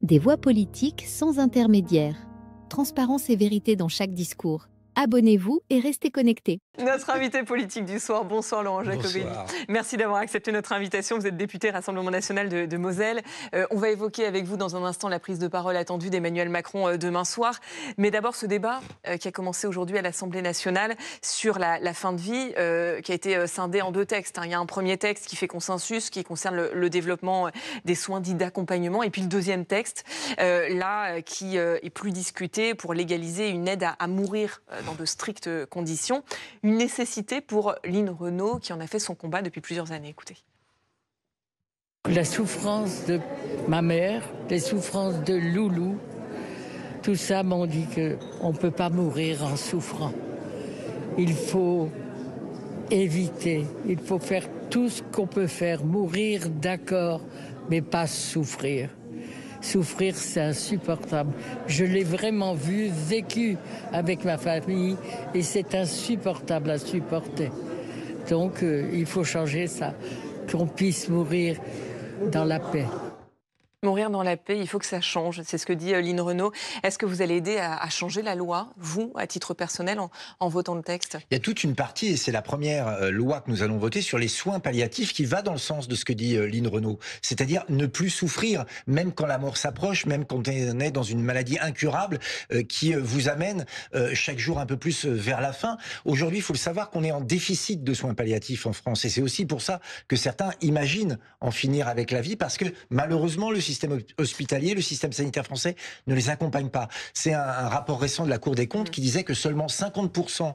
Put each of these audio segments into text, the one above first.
Des voix politiques sans intermédiaire. Transparence et vérité dans chaque discours. Abonnez-vous et restez connectés. Notre invité politique du soir, bonsoir Laurent Jacobelli. Bonsoir. Merci d'avoir accepté notre invitation. Vous êtes député Rassemblement National de Moselle. On va évoquer avec vous dans un instant la prise de parole attendue d'Emmanuel Macron demain soir. Mais d'abord ce débat qui a commencé aujourd'hui à l'Assemblée nationale sur la fin de vie, qui a été scindé en deux textes. Il y a un premier texte qui fait consensus, qui concerne le développement des soins dits d'accompagnement. Et puis le deuxième texte, qui est plus discuté pour légaliser une aide à mourir dans de strictes conditions. Une nécessité pour Lynn Renault, qui en a fait son combat depuis plusieurs années. Écoutez. La souffrance de ma mère, les souffrances de Loulou, tout ça m'ont dit qu'on ne peut pas mourir en souffrant. Il faut éviter, il faut faire tout ce qu'on peut faire, mourir d'accord, mais pas souffrir. Souffrir, c'est insupportable. Je l'ai vraiment vu, vécu avec ma famille et c'est insupportable à supporter. Donc, il faut changer ça, qu'on puisse mourir dans la paix. Mourir dans la paix, il faut que ça change. C'est ce que dit Lynn Renault. Est-ce que vous allez aider à changer la loi, vous, à titre personnel, en votant le texte ? Il y a toute une partie, et c'est la première loi que nous allons voter, sur les soins palliatifs qui va dans le sens de ce que dit Lynn Renault. C'est-à-dire ne plus souffrir, même quand la mort s'approche, même quand on est dans une maladie incurable qui vous amène chaque jour un peu plus vers la fin. Aujourd'hui, il faut le savoir qu'on est en déficit de soins palliatifs en France. Et c'est aussi pour ça que certains imaginent en finir avec la vie, parce que malheureusement, le système hospitalier, le système sanitaire français ne les accompagne pas. C'est un rapport récent de la Cour des comptes qui disait que seulement 50%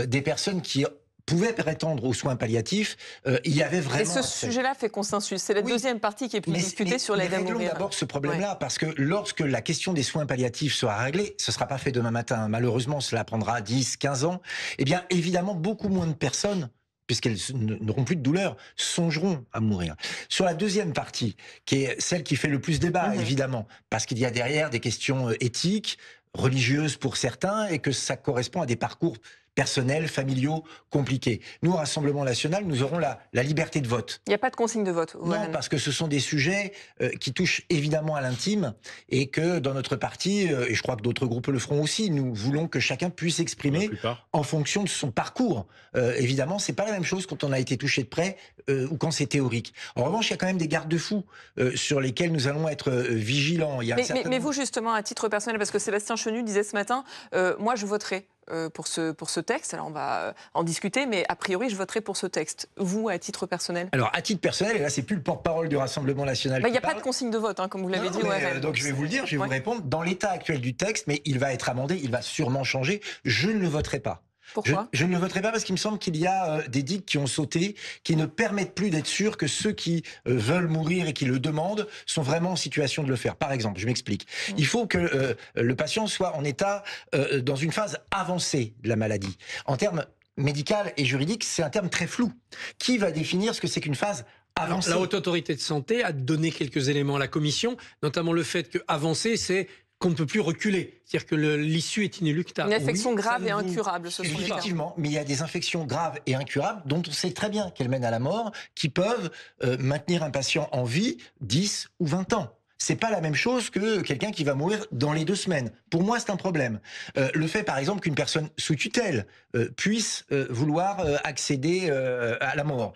des personnes qui pouvaient prétendre aux soins palliatifs, il y avait vraiment... Et ce sujet-là fait consensus. C'est la deuxième partie qui est plus discutée sur l'aide à mourir. Réglons d'abord ce problème-là, parce que lorsque la question des soins palliatifs sera réglée, ce ne sera pas fait demain matin, malheureusement cela prendra 10, 15 ans, eh bien évidemment beaucoup moins de personnes, puisqu'elles n'auront plus de douleur, songeront à mourir. Sur la deuxième partie, qui est celle qui fait le plus débat, évidemment, parce qu'il y a derrière des questions éthiques, religieuses pour certains, et que ça correspond à des parcours personnels, familiaux, compliqués. Nous, au Rassemblement National, nous aurons la liberté de vote. Il n'y a pas de consigne de vote. Non, parce que ce sont des sujets qui touchent évidemment à l'intime, et que dans notre parti, et je crois que d'autres groupes le feront aussi, nous voulons que chacun puisse exprimer en fonction de son parcours. Évidemment, c'est pas la même chose quand on a été touché de près ou quand c'est théorique. En revanche, il y a quand même des garde-fous sur lesquels nous allons être vigilants. Il y a mais vous, justement, à titre personnel, parce que Sébastien Chenu disait ce matin, moi je voterai pour ce texte. Alors on va en discuter, mais a priori je voterai pour ce texte. Vous, à titre personnel ? Alors à titre personnel, et là c'est plus le porte-parole du Rassemblement National. Il n'y a pas de consigne de vote, comme vous l'avez dit. Donc je vais vous le dire, je vais vous répondre. Dans l'état actuel du texte, mais il va être amendé, il va sûrement changer, je ne le voterai pas. Pourquoi ? Je ne le voterai pas parce qu'il me semble qu'il y a des digues qui ont sauté, qui ne permettent plus d'être sûrs que ceux qui veulent mourir et qui le demandent sont vraiment en situation de le faire. Par exemple, je m'explique. Il faut que le patient soit en état, dans une phase avancée de la maladie. En termes médical et juridique, c'est un terme très flou. Qui va définir ce que c'est qu'une phase avancée ? La Haute Autorité de Santé a donné quelques éléments à la Commission, notamment le fait que avancer, c'est qu'on ne peut plus reculer. C'est-à-dire que l'issue est inéluctable. Une infection grave et incurable, ce sont les termes. Effectivement, mais il y a des infections graves et incurables dont on sait très bien qu'elles mènent à la mort, qui peuvent maintenir un patient en vie 10 ou 20 ans. C'est pas la même chose que quelqu'un qui va mourir dans les 2 semaines. Pour moi, c'est un problème. Le fait, par exemple, qu'une personne sous tutelle puisse vouloir accéder à la mort.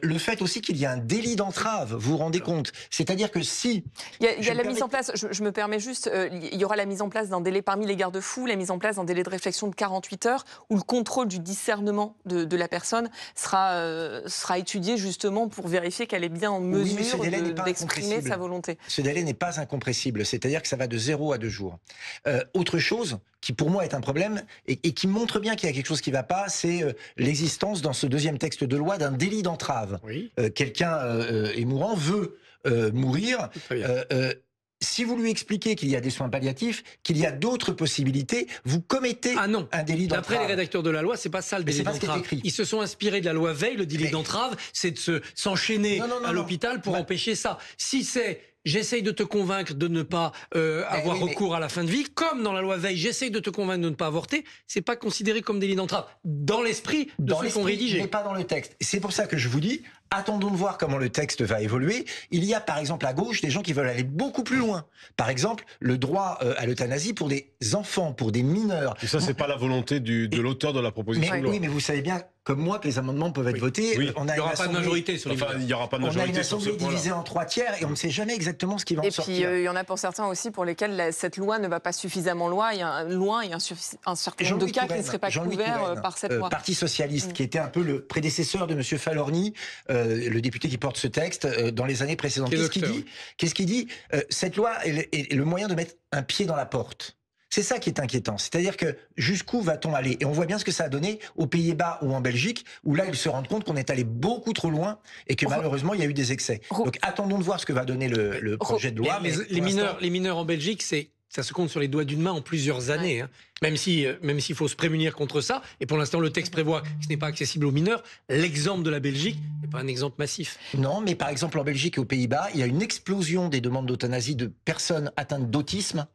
Le fait aussi qu'il y a un délit d'entrave, vous vous rendez compte ? C'est-à-dire que si... Il y a la mise en place, je me permets juste, il y aura la mise en place d'un délai parmi les garde-fous, la mise en place d'un délai de réflexion de 48 heures, où le contrôle du discernement de la personne sera étudié justement pour vérifier qu'elle est bien en mesure d'exprimer sa volonté. Ce délai n'est pas incompressible, c'est-à-dire que ça va de 0 à 2 jours. Autre chose qui pour moi est un problème et qui montre bien qu'il y a quelque chose qui ne va pas, c'est l'existence dans ce deuxième texte de loi d'un délit d'entrave. Oui. Quelqu'un est mourant, veut mourir. Si vous lui expliquez qu'il y a des soins palliatifs, qu'il y a d'autres possibilités, vous commettez un délit d'entrave. D'après les rédacteurs de la loi, c'est pas ça le délit d'entrave. Ils se sont inspirés de la loi Veil. Le délit d'entrave, c'est de s'enchaîner à l'hôpital pour empêcher ça. Si c'est j'essaye de te convaincre de ne pas avoir recours à la fin de vie, comme dans la loi Veil, j'essaye de te convaincre de ne pas avorter, c'est pas considéré comme délit d'entrave. Dans l'esprit de ceux qui ont rédigé. Mais pas dans le texte. C'est pour ça que je vous dis, attendons de voir comment le texte va évoluer. Il y a par exemple à gauche des gens qui veulent aller beaucoup plus loin. Par exemple, le droit à l'euthanasie pour des enfants, pour des mineurs. Et ça, c'est pas la volonté de l'auteur de la proposition de loi. Oui, mais vous savez bien, comme moi, que les amendements peuvent être votés. Oui. On a il n'y aura pas de majorité sur les mineurs. Il n'y aura pas de majorité. On a une assemblée divisée en 3 tiers et on ne sait jamais exactement ce qui va en sortir. Et puis, il y en a pour certains aussi pour lesquels cette loi ne va pas suffisamment loin. Il y a un certain nombre de cas qui ne seraient pas couverts par cette loi. Parti socialiste, qui était un peu le prédécesseur de M. Falorni, le député qui porte ce texte, dans les années précédentes. Qu'est-ce qu'il dit? Cette loi est le moyen de mettre un pied dans la porte. C'est ça qui est inquiétant. C'est-à-dire que jusqu'où va-t-on aller? Et on voit bien ce que ça a donné aux Pays-Bas ou en Belgique, où là, ils se rendent compte qu'on est allé beaucoup trop loin et que malheureusement, il y a eu des excès. Donc attendons de voir ce que va donner le projet de loi. Mais les mineurs en Belgique, ça se compte sur les doigts d'une main en plusieurs années. Hein. Même s'il faut se prémunir contre ça. Et pour l'instant, le texte prévoit que ce n'est pas accessible aux mineurs. L'exemple de la Belgique n'est pas un exemple massif. Non, mais par exemple, en Belgique et aux Pays-Bas, il y a une explosion des demandes d'euthanasie de personnes atteintes d'autisme.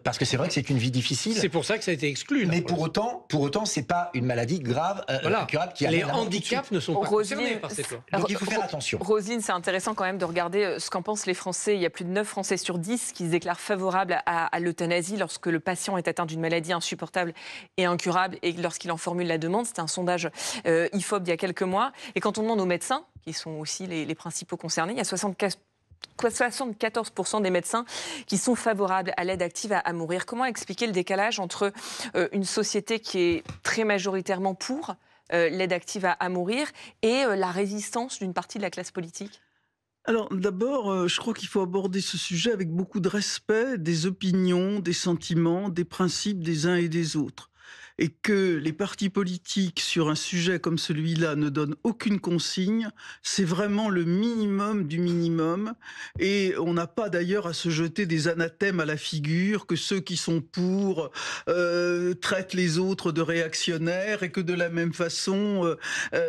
Parce que c'est vrai que c'est une vie difficile. C'est pour ça que ça a été exclu. Mais pour autant, c'est pas une maladie grave, incurable qui les handicaps ne sont pas concernés par cette loi. Donc il faut faire attention. Roselyne, c'est intéressant quand même de regarder ce qu'en pensent les Français. Il y a plus de 9 Français sur 10 qui se déclarent favorables à l'euthanasie lorsque le patient est atteint d'une maladie insupportable et incurable et lorsqu'il en formule la demande. C'était un sondage IFOP il y a quelques mois. Et quand on demande aux médecins, qui sont aussi les principaux concernés, il y a 74% des médecins qui sont favorables à l'aide active à mourir. Comment expliquer le décalage entre une société qui est très majoritairement pour l'aide active à mourir et la résistance d'une partie de la classe politique? Alors d'abord, je crois qu'il faut aborder ce sujet avec beaucoup de respect des opinions, des sentiments, des principes des uns et des autres. Et que les partis politiques, sur un sujet comme celui-là, ne donnent aucune consigne, c'est vraiment le minimum du minimum. Et on n'a pas d'ailleurs à se jeter des anathèmes à la figure, que ceux qui sont pour traitent les autres de réactionnaires, et que de la même façon,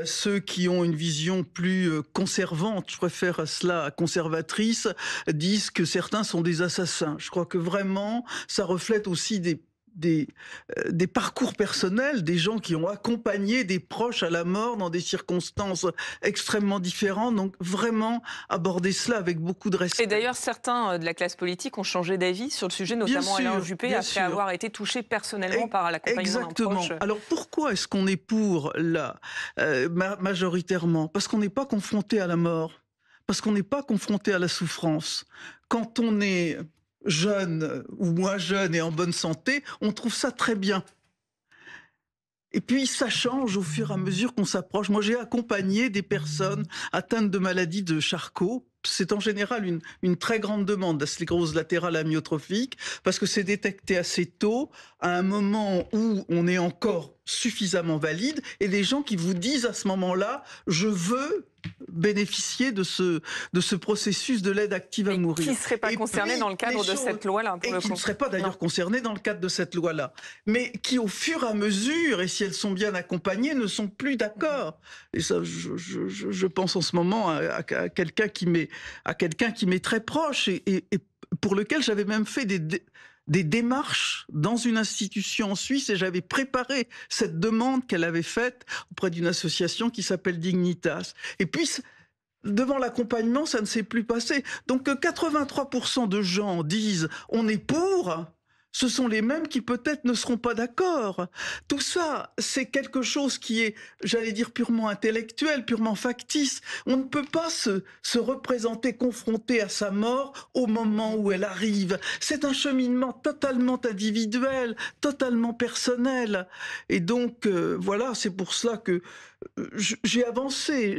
ceux qui ont une vision plus conservante, je préfère à cela conservatrice, disent que certains sont des assassins. Je crois que vraiment, ça reflète aussi des parcours personnels, des gens qui ont accompagné des proches à la mort dans des circonstances extrêmement différentes. Donc vraiment aborder cela avec beaucoup de respect. Et d'ailleurs, certains de la classe politique ont changé d'avis sur le sujet, notamment Alain Juppé, après avoir été touché personnellement par l'accompagnement d'un proche. Exactement. Alors pourquoi est-ce qu'on est pour là majoritairement? Parce qu'on n'est pas confronté à la mort, parce qu'on n'est pas confronté à la souffrance. Quand on est jeune ou moins jeune et en bonne santé, on trouve ça très bien. Et puis ça change au fur et à mesure qu'on s'approche. Moi, j'ai accompagné des personnes atteintes de maladies de Charcot. C'est en général une très grande demande, la sclérose latérale amyotrophique, parce que c'est détecté assez tôt, à un moment où on est encore suffisamment valide, et des gens qui vous disent à ce moment-là, je veux bénéficier de ce processus de l'aide active à mourir. Qui ne serait pas concerné dans le cadre de cette loi-là? Et qui ne serait pas d'ailleurs concerné dans le cadre de cette loi-là. Mais qui, au fur et à mesure, et si elles sont bien accompagnées, ne sont plus d'accord. Et ça, je pense en ce moment à quelqu'un qui m'est très proche et pour lequel j'avais même fait des démarches dans une institution en Suisse, et j'avais préparé cette demande qu'elle avait faite auprès d'une association qui s'appelle Dignitas. Et puis, devant l'accompagnement, ça ne s'est plus passé. Donc 83% de gens disent « on est pour », ce sont les mêmes qui peut-être ne seront pas d'accord. Tout ça, c'est quelque chose qui est, j'allais dire, purement intellectuel, purement factice. On ne peut pas se représenter confronté à sa mort au moment où elle arrive. C'est un cheminement totalement individuel, totalement personnel. Et donc, voilà, c'est pour cela que j'ai avancé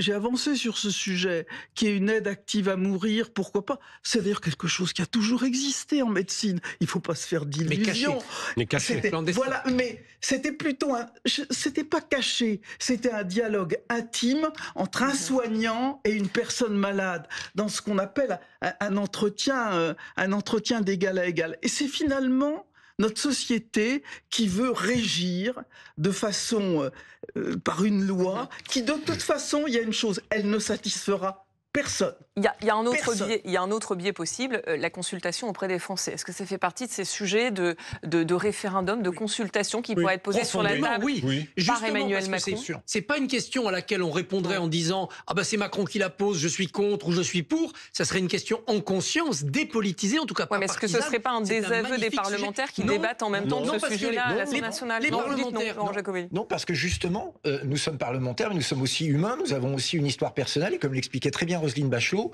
sur ce sujet, qui est une aide active à mourir, pourquoi pas. C'est d'ailleurs quelque chose qui a toujours existé en médecine. Il ne faut pas se faire d'illusions. Mais caché. Voilà, mais c'était plutôt c'était pas caché, c'était un dialogue intime entre un soignant et une personne malade, dans ce qu'on appelle un entretien d'égal à égal. Et c'est finalement notre société qui veut régir de façon par une loi qui, de toute façon, il y a une chose, elle ne satisfera personne. Il y a un autre biais possible, la consultation auprès des Français. Est-ce que ça fait partie de ces sujets de référendum, de consultation qui pourraient être posés sur la table par Emmanuel Macron? C'est pas une question à laquelle on répondrait en disant « Ah ben c'est Macron qui la pose, je suis contre ou je suis pour ». Ça serait une question en conscience, dépolitisée, en tout cas pas mais est-ce que ce ne serait pas un désaveu des parlementaires qui débattent en même temps de ce sujet-là à l'Assemblée nationale? Non, parce que justement, nous sommes parlementaires, mais nous sommes aussi humains, nous avons aussi une histoire personnelle, et comme l'expliquait très bien Roselyne Bachelot,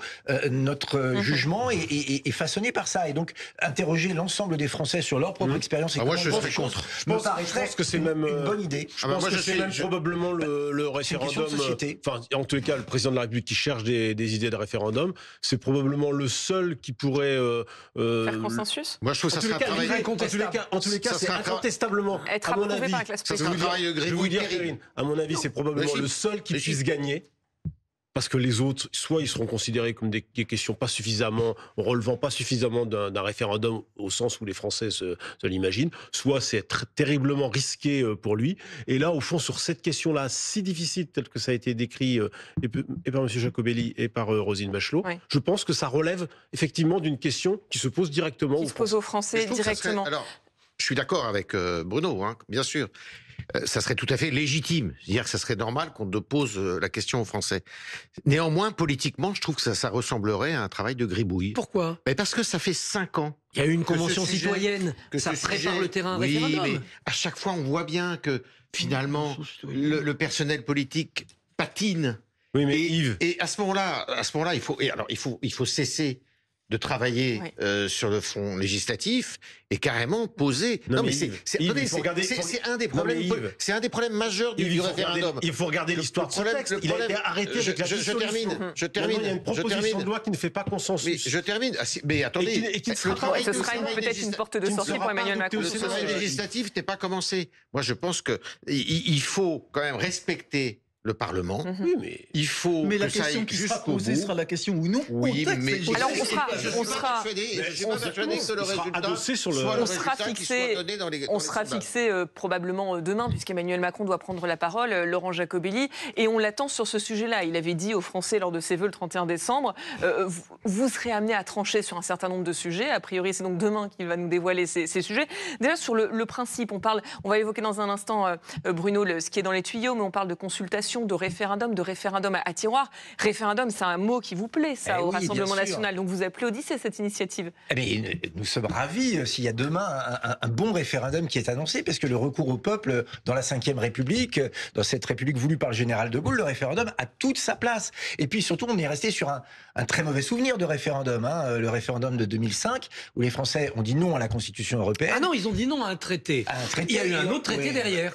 notre jugement est façonné par ça. Et donc, interroger l'ensemble des Français sur leur propre expérience... moi, je serais contre. Je pense que c'est même une bonne idée. Je pense que c'est même probablement le référendum... Enfin, en tous les cas, le président de la République qui cherche des idées de référendum, c'est probablement le seul qui pourrait... faire consensus. Moi, je trouve que ça serait un travail incontestable. En tous les cas, c'est incontestablement... Être approuvé par la classe politique. Je vais vous dire, Karine, à mon avis, c'est probablement le seul qui puisse gagner. Parce que les autres, soit ils seront considérés comme des questions pas suffisamment, relevant pas suffisamment d'un référendum au sens où les Français se l'imaginent, soit c'est terriblement risqué pour lui. Et là, au fond, sur cette question-là, si difficile, telle que ça a été décrit et par M. Jacobelli et par Roselyne Bachelot, je pense que ça relève effectivement d'une question qui se pose directement qui se pose aux Français directement. Alors, je suis d'accord avec Bruno, bien sûr. Ça serait tout à fait légitime. C'est-à-dire que ça serait normal qu'on pose la question aux Français. Néanmoins, politiquement, je trouve que ça ressemblerait à un travail de gribouille. Pourquoi ? Parce que ça fait 5 ans. Il y a eu une convention citoyenne, ça prépare le terrain à un référendum. Mais à chaque fois, on voit bien que finalement, le personnel politique patine. Oui, mais Yves... Et à ce moment-là, il faut cesser de travailler sur le front législatif et carrément poser... Non mais c'est un des problèmes majeurs du référendum. Il faut regarder l'histoire de ce texte. Il a été arrêté avec la dissolution. Je termine. Il y a une proposition de loi qui ne fait pas consensus. Mais je termine. Mais attendez. Ce sera peut-être une porte de sortie pour Emmanuel Macron. Le travail législatif n'est pas commencé. Moi, je pense qu'il faut quand même respecter le Parlement. Oui, mais il faut. Mais la question qui sera posée sera la question ou non. Oui, mais alors on sera fixé probablement demain, puisqu'Emmanuel Macron doit prendre la parole, Laurent Jacobelli, et on l'attend sur ce sujet-là. Il avait dit aux Français lors de ses vœux le 31 décembre, vous serez amenés à trancher sur un certain nombre de sujets. A priori, c'est donc demain qu'il va nous dévoiler ces sujets. Déjà sur le principe, on va évoquer dans un instant, Bruno, ce qui est dans les tuyaux, mais on parle de consultation, de référendum à tiroir. Référendum, c'est un mot qui vous plaît, ça, au Rassemblement national. Donc vous applaudissez cette initiative. Nous sommes ravis s'il y a demain un bon référendum qui est annoncé, parce que le recours au peuple dans la Ve République, dans cette République voulue par le général de Gaulle, le référendum a toute sa place. Et puis surtout, on est resté sur un très mauvais souvenir de référendum. Le référendum de 2005, où les Français ont dit non à la Constitution européenne. Ah non, ils ont dit non à un traité. Il y a eu un autre traité derrière.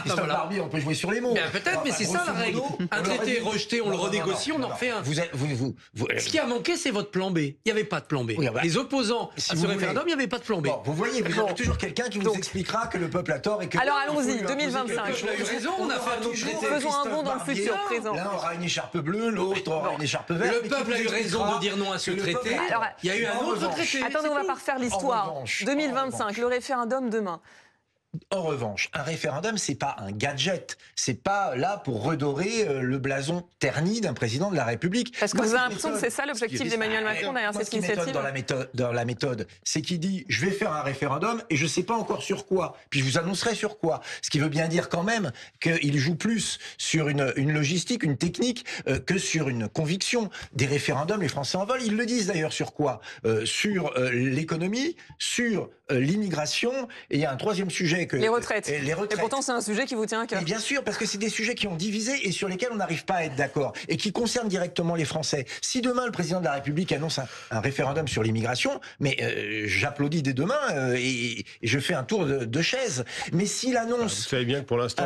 Christophe Barbier, on peut jouer sur les mots. Peut-être, mais c'est ça la règle. Un traité est rejeté, on le renégocie, on en refait un. Ce qui a manqué, c'est votre plan B. Il n'y avait pas de plan B. Les opposants à ce référendum, il n'y avait pas de plan B. Vous voyez, vous avez toujours quelqu'un qui vous expliquera que le peuple a tort et que... Alors allons-y, 2025. Le peuple a eu raison, on a fait un autre traité. Faisons un bond dans le futur présent. L'un aura une écharpe bleue, l'autre aura une écharpe verte. Le peuple a eu raison de dire non à ce traité. Il y a eu un autre traité. Attendez, on va pas refaire l'histoire. 2025, le référendum demain. En revanche, un référendum, c'est pas un gadget. C'est pas là pour redorer le blason terni d'un président de la République. Parce que vous avez l'impression que c'est ça l'objectif d'Emmanuel Macron derrière cette initiative. Dans la méthode, c'est qu'il dit je vais faire un référendum et je sais pas encore sur quoi. Puis je vous annoncerai sur quoi. Ce qui veut bien dire quand même qu'il joue plus sur une logistique, une technique que sur une conviction. Des référendums, les Français en veulent. Ils le disent d'ailleurs sur quoi ? Sur l'économie, sur l'immigration. Et il y a un troisième sujet. Les retraites. Et pourtant, c'est un sujet qui vous tient à cœur. Et bien sûr, parce que c'est des sujets qui ont divisé et sur lesquels on n'arrive pas à être d'accord et qui concernent directement les Français. Si demain, le président de la République annonce un référendum sur l'immigration, mais j'applaudis dès demain et je fais un tour de chaise. Mais s'il annonce... Vous savez bien que pour l'instant,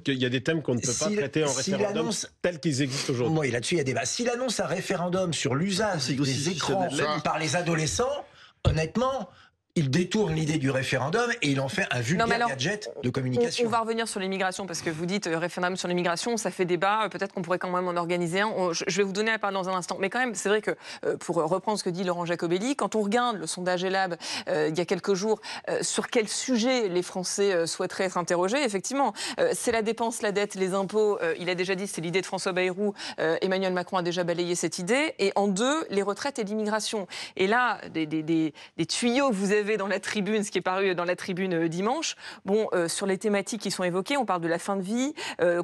il y a des thèmes qu'on ne peut pas traiter en référendum tels qu'ils existent aujourd'hui. Oui, là-dessus, il y a débat. S'il annonce un référendum sur l'usage des écrans par les adolescents, honnêtement... Il détourne l'idée du référendum et il en fait un vulgaire gadget de communication. On va revenir sur l'immigration parce que vous dites référendum sur l'immigration, ça fait débat. Peut-être qu'on pourrait quand même en organiser un. Je vais vous donner la parole dans un instant. Mais quand même, c'est vrai que pour reprendre ce que dit Laurent Jacobelli, quand on regarde le sondage Elab il y a quelques jours, sur quel sujet les Français souhaiteraient être interrogés, effectivement, c'est la dépense, la dette, les impôts. Il a déjà dit, c'est l'idée de François Bayrou. Emmanuel Macron a déjà balayé cette idée. Et en deux, les retraites et l'immigration. Et là, des tuyaux que vous avez dans la tribune, ce qui est paru dans la tribune dimanche, sur les thématiques qui sont évoquées, on parle de la fin de vie,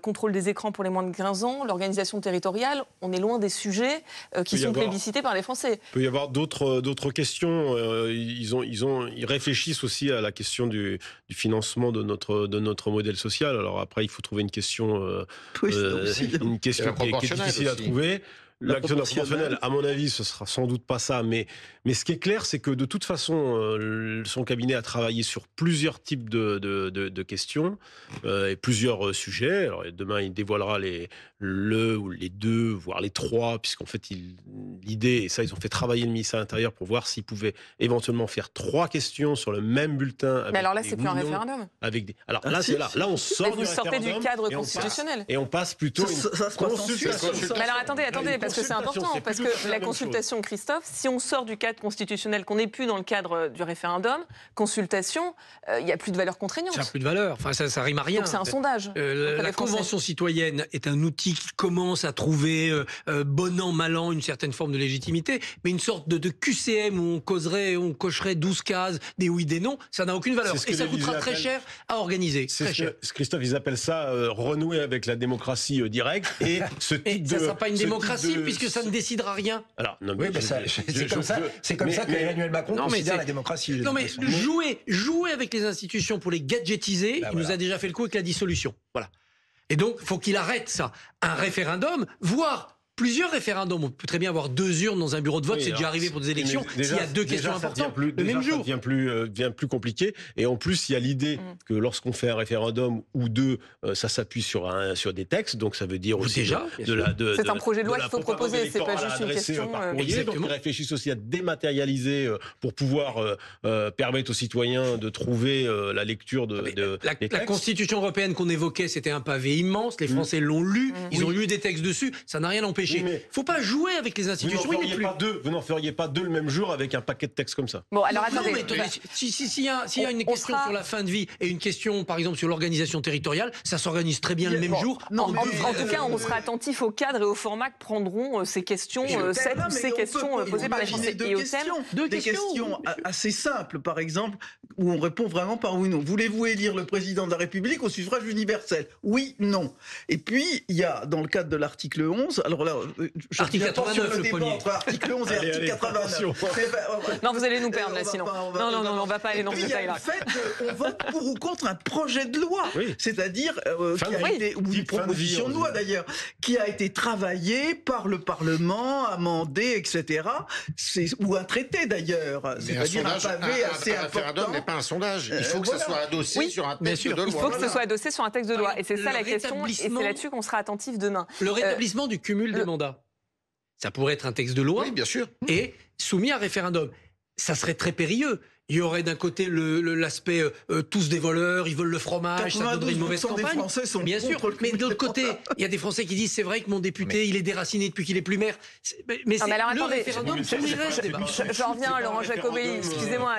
contrôle des écrans pour les moins de 15 ans, l'organisation territoriale, on est loin des sujets qui sont plébiscités par les Français. Il peut y avoir d'autres questions. Ils réfléchissent aussi à la question du financement de notre modèle social. Alors après, il faut trouver une question qui est difficile à trouver. L'action de la proportionnelle, à mon avis, ce sera sans doute pas ça. Mais ce qui est clair, c'est que de toute façon, son cabinet a travaillé sur plusieurs types de questions et plusieurs sujets. Alors demain, il dévoilera ou les deux, voire les trois, puisqu'en fait, l'idée, et ça, ils ont fait travailler le ministère de l'Intérieur pour voir s'ils pouvaient éventuellement faire 3 questions sur le même bulletin. Mais alors là, c'est plus un référendum. Alors là, on sort vous sortez du cadre constitutionnel. Et on passe plutôt une consultation. Mais alors attendez. Parce que c'est important, parce que la consultation, Christophe, si on sort du cadre constitutionnel, qu'on n'est plus dans le cadre du référendum, consultation, il n'y a plus de valeur contraignante. Ça n'a plus de valeur, enfin, ça rime à rien. Donc c'est un sondage. La Convention citoyenne est un outil qui commence à trouver, bon an, mal an, une certaine forme de légitimité, mais une sorte de QCM où on cocherait 12 cases, des oui, des non, ça n'a aucune valeur. Et ça coûtera très cher à organiser. Christophe, ils appellent ça renouer avec la démocratie directe. Et ça ne sera pas une démocratie, puisque ça ne décidera rien. Alors, c'est comme ça qu'Emmanuel Macron considère la démocratie. Non, mais jouer avec les institutions pour les gadgetiser, il nous a déjà fait le coup avec la dissolution. Voilà. Et donc, il faut qu'il arrête ça. Un référendum, voire plusieurs référendums. On peut très bien avoir 2 urnes dans un bureau de vote, c'est déjà arrivé pour des élections. S'il y a 2 questions importantes, le même jour. Ça devient plus compliqué. Et en plus, il y a l'idée que lorsqu'on fait un référendum ou 2, ça s'appuie sur des textes. Donc ça veut dire aussi déjà. C'est un projet de loi qu'il faut proposer, c'est pas juste une question. Donc ils réfléchissent aussi à dématérialiser pour pouvoir permettre aux citoyens de trouver la lecture des textes. La Constitution européenne qu'on évoquait, c'était un pavé immense. Les Français l'ont lu, ils ont lu des textes dessus. Ça n'a rien empêché. Il ne faut pas jouer avec les institutions. Vous n'en feriez pas 2 le même jour avec un paquet de textes comme ça. Bon, alors attendez. S'il y a une question sur la fin de vie et une question, par exemple, sur l'organisation territoriale, ça s'organise très bien le même jour. En tout cas, on sera attentif au cadre et au format que prendront ces questions, ces questions posées par les Français. Des questions assez simples, par exemple, où on répond vraiment par oui ou non. Voulez-vous élire le président de la République au suffrage universel? Oui, non. Et puis, il y a, dans le cadre de l'article 11, alors là, article 89, le premier. Article 11 et article 89. Non, vous allez nous perdre là, sinon. Non, on ne va pas aller dans ce détail-là. En fait, on vote pour ou contre un projet de loi, c'est-à-dire ou une proposition de loi d'ailleurs, qui a été travaillée par le Parlement, amendée, etc. Ou un traité d'ailleurs, c'est-à-dire un pavé assez important. Un référendum n'est pas un sondage. Il faut que ça soit adossé sur un texte de loi. Il faut que ce soit adossé sur un texte de loi. Et c'est ça la question, et c'est là-dessus qu'on sera attentif demain. Le rétablissement du cumul des mandats. Ça pourrait être un texte de loi, bien sûr, et soumis à référendum. Ça serait très périlleux. Il y aurait d'un côté l'aspect tous des voleurs, ils volent le fromage, ça donnerait une mauvaise campagne. Des Français sont bien sûr, mais de l'autre côté, il y a des Français qui disent c'est vrai que mon député il est déraciné depuis qu'il est plus maire. Mais c'est le référendum. J'en reviens, Laurent Jacobelli. Excusez-moi.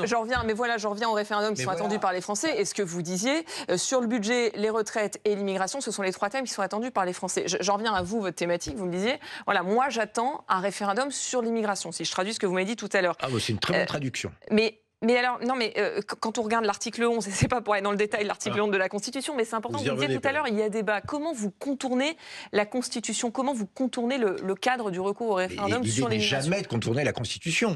J'en reviens aux référendums qui sont attendus par les Français. Et ce que vous disiez sur le budget, les retraites et l'immigration, ce sont les 3 thèmes qui sont attendus par les Français. J'en reviens à vous, votre thématique. Vous me disiez, voilà, moi j'attends un référendum sur l'immigration. Si je traduis ce que vous m'avez dit tout à l'heure. Ah, c'est une très bonne traduction. Mais alors, non, mais quand on regarde l'article 11, et c'est pas pour aller dans le détail l'article 11 de la Constitution, mais c'est important, vous disiez tout à l'heure, il y a débat. Comment vous contournez la Constitution? Comment vous contournez le cadre du recours au référendum sur l'immigration? L'idée n'est jamais de contourner la Constitution.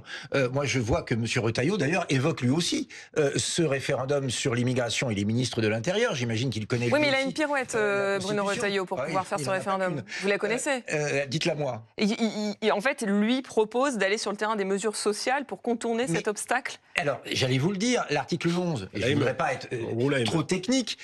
Moi, je vois que M. Retailleau, d'ailleurs, évoque lui aussi ce référendum sur l'immigration. Il est ministre de l'Intérieur, j'imagine qu'il connaît. Oui, mais il a une pirouette, Bruno Retailleau, pour pouvoir faire ce référendum. Vous la connaissez? Dites-la moi. En fait, lui propose d'aller sur le terrain des mesures sociales pour contourner cet obstacle. Alors, j'allais vous le dire, l'article 11, je ne voudrais pas être trop technique,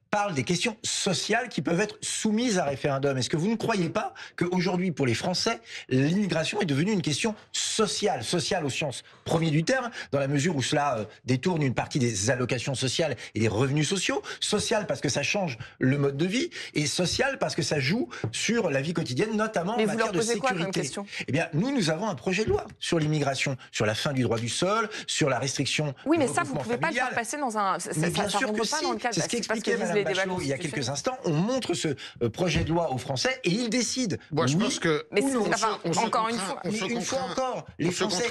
parle des questions sociales qui peuvent être soumises à référendum. Est-ce que vous ne croyez pas qu'aujourd'hui, pour les Français, l'immigration est devenue une question sociale au sens premier du terme, dans la mesure où cela détourne une partie des allocations sociales et des revenus sociaux. Social parce que ça change le mode de vie, et social parce que ça joue sur la vie quotidienne, notamment en matière de sécurité. Quoi comme question ? Eh bien, nous avons un projet de loi sur l'immigration, sur la fin du droit du sol, sur la restriction. Oui, mais ça, vous ne pouvez pas le faire passer dans un. Ça rentre pas dans le cadre. C'est ce qu'expliquait Mme Bachelot il y a quelques instants. On montre ce projet de loi aux Français et ils décident. Moi, je pense que. Mais encore une fois. Une fois encore, les Français.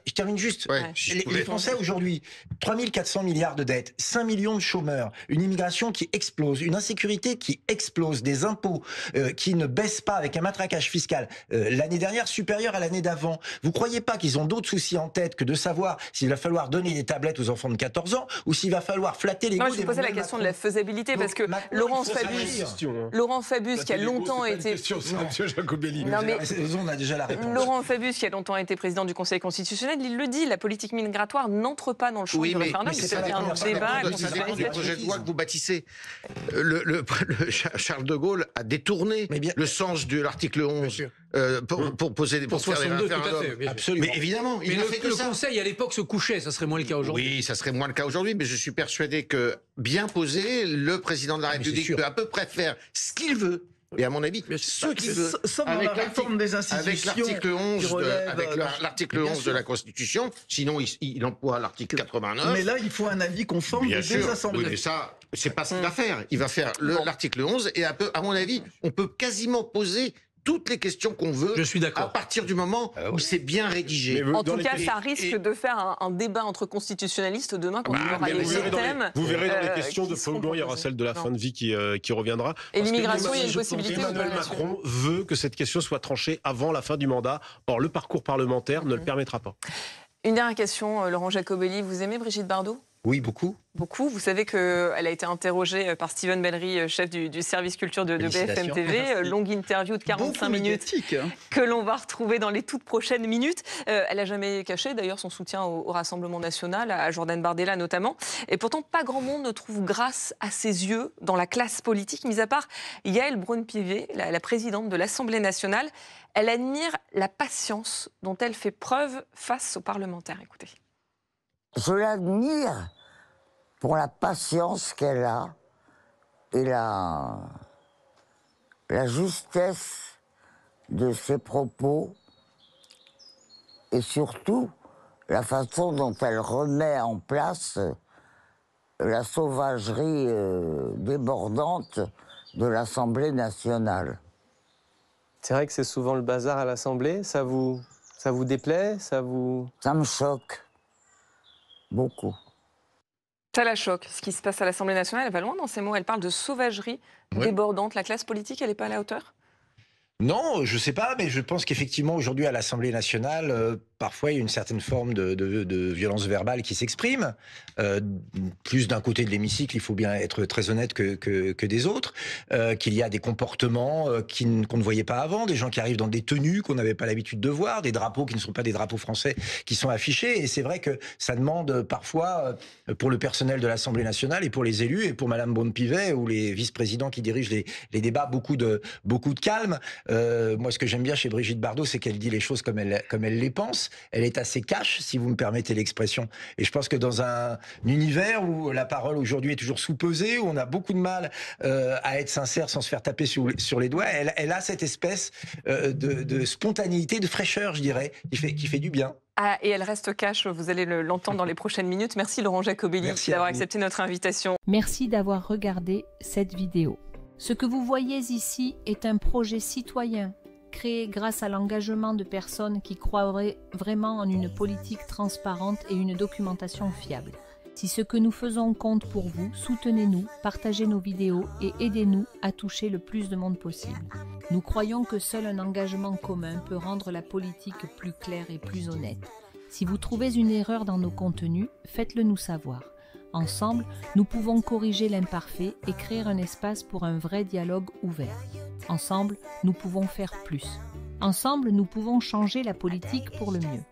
Je termine juste. Les Français aujourd'hui, 3 400 milliards de dettes, 5 millions de chômeurs, une immigration qui explose, une insécurité qui explose, des impôts qui ne baissent pas avec un matraquage fiscal l'année dernière supérieur à l'année d'avant. Vous croyez pas qu'ils ont d'autres soucis en tête que de savoir s'il va falloir donner des tablettes aux enfants de 14 ans ou s'il va falloir flatter les Moi, je posais la question de la faisabilité parce que Laurent Fabius, qui a longtemps été. On a déjà la réponse. Laurent Fabius, qui a longtemps été président du Conseil constitutionnel, il le dit, la politique migratoire n'entre pas dans le champ du référendum. C'est un débat. Le projet de loi que vous bâtissez. Charles de Gaulle a détourné le sens de l'article 11 pour poser des référendums. Absolument. Mais évidemment, il a fait que ça. Le Conseil à l'époque se couchait, ça serait moins le cas aujourd'hui. Oui, ça serait moins le cas aujourd'hui, mais je suis persuadé que bien posé, le président de la République peut à peu près faire ce qu'il veut. Et à mon avis, ce qu'il veut, avec la réforme des institutions, avec l'article 11 de la Constitution, sinon il emploie l'article 89. Mais là, il faut un avis conforme des deux assemblées. Oui, mais ça, c'est pas ce qu'il va faire. Il va faire l'article 11 et à mon avis, on peut quasiment poser toutes les questions qu'on veut. Je suis d'accord. À partir du moment où c'est bien rédigé. En tout cas, ça risque de faire un débat entre constitutionnalistes demain quand il y aura les thèmes. Vous verrez dans les questions de Fognon, il y aura celle de la fin de vie qui reviendra. Et l'immigration, il y a une possibilité. Emmanuel Macron veut que cette question soit tranchée avant la fin du mandat. Or, le parcours parlementaire ne le permettra pas. Une dernière question, Laurent Jacobelli. Vous aimez Brigitte Bardot ? Oui, beaucoup. Beaucoup. Vous savez qu'elle a été interrogée par Steven Bellery, chef du service culture de BFM TV. Longue interview de 45 minutes que l'on va retrouver dans les toutes prochaines minutes. Elle n'a jamais caché d'ailleurs son soutien au Rassemblement national, à Jordan Bardella notamment. Et pourtant, pas grand monde ne trouve grâce à ses yeux dans la classe politique, mis à part Yaël Braun-Pivet, la présidente de l'Assemblée nationale. Elle admire la patience dont elle fait preuve face aux parlementaires. Écoutez. Je l'admire pour la patience qu'elle a et la justesse de ses propos et surtout la façon dont elle remet en place la sauvagerie débordante de l'Assemblée nationale. C'est vrai que c'est souvent le bazar à l'Assemblée. Ça vous déplaît? Ça me choque. Beaucoup. Ça la choque, ce qui se passe à l'Assemblée nationale. Elle va loin dans ses mots. Elle parle de sauvagerie débordante. La classe politique, elle n'est pas à la hauteur? Non, je ne sais pas, mais je pense qu'effectivement, aujourd'hui, à l'Assemblée nationale, parfois, il y a une certaine forme de violence verbale qui s'exprime. Plus d'un côté de l'hémicycle, il faut bien être très honnête que des autres. Qu'il y a des comportements qu'on ne voyait pas avant, des gens qui arrivent dans des tenues qu'on n'avait pas l'habitude de voir, des drapeaux qui ne sont pas des drapeaux français qui sont affichés. Et c'est vrai que ça demande parfois, pour le personnel de l'Assemblée nationale et pour les élus et pour Mme Braun-Pivet ou les vice-présidents qui dirigent les débats, beaucoup de calme. Moi, ce que j'aime bien chez Brigitte Bardot, c'est qu'elle dit les choses comme elle les pense. Elle est assez cash, si vous me permettez l'expression. Et je pense que dans un univers où la parole aujourd'hui est toujours sous-pesée, où on a beaucoup de mal à être sincère sans se faire taper sur les doigts, elle a cette espèce de spontanéité, de fraîcheur, je dirais, qui fait du bien. Ah, et elle reste cash, vous allez l'entendre dans les prochaines minutes. Merci Laurent Jacobelli d'avoir accepté notre invitation. Merci d'avoir regardé cette vidéo. Ce que vous voyez ici est un projet citoyen, créé grâce à l'engagement de personnes qui croiraient vraiment en une politique transparente et une documentation fiable. Si ce que nous faisons compte pour vous, soutenez-nous, partagez nos vidéos et aidez-nous à toucher le plus de monde possible. Nous croyons que seul un engagement commun peut rendre la politique plus claire et plus honnête. Si vous trouvez une erreur dans nos contenus, faites-le nous savoir. Ensemble, nous pouvons corriger l'imparfait et créer un espace pour un vrai dialogue ouvert. Ensemble, nous pouvons faire plus. Ensemble, nous pouvons changer la politique pour le mieux.